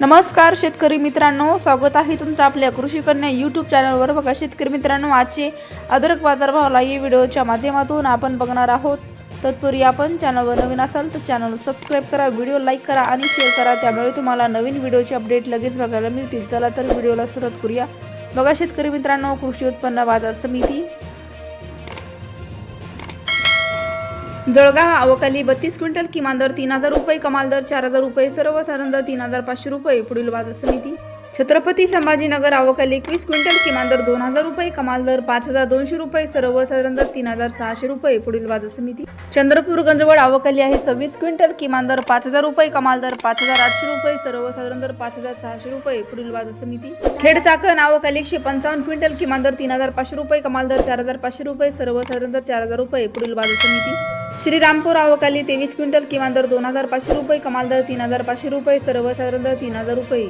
नमस्कार शेतकरी मित्रांनो, स्वागत आहे तुमचं आपल्या कृषी कन्या यूट्यूब चॅनलवर। बघा शेतकरी मित्रांनो, आजचे अद्रक बाजारभाव या व्हिडिओच्या माध्यमातून आपण बघणार आहोत। तत्पूर्वी आपण चॅनलवर नवीन असाल तर चॅनल सबस्क्राइब करा, व्हिडिओ लाईक करा आणि शेअर करा, त्यामुळे तुम्हाला नवीन व्हिडिओचे अपडेट लगेच बघायला मिळतील। चला तर व्हिडिओला सुरुवात करूया। बघा शेतकरी मित्रांनो, कृषी उत्पन्न बाजार समिती जळगाव आवकाली 32 क्विंटल, किमान दर 3000 रुपये, कमाल दर 4000 रुपये, सर्वसाधारण दर 3500 रुपये। पुढील बाजार समिती छत्रपती संभाजीनगर आवकाली 21 क्विंटल, किमान दर 2000 रुपये, कमाल दर 5200 रुपये, सर्वसाधारण दर 3600 रुपये। पुढील बाजार समिती चंद्रपूर गंजवड आवकाली आहे 26 क्विंटल, किमान दर 5000 रुपये, कमाल दर 5800 रुपये, सर्वसाधारण दर 5600 रुपये। पुढील बाजार समिती खेड चाकण आवकाली 155 क्विंटल, किमान दर 3500 रुपये, कमाल दर 4500 रुपये, सर्वसाधारण दर 4000 रुपये। पुढील बाजार समिती श्रीरामपूर आवकाली 23 क्विंटल, किमान दर 2500 रुपये, कमाल दर 3500 रुपये, सर्वसाधारण दर 3000 रुपये।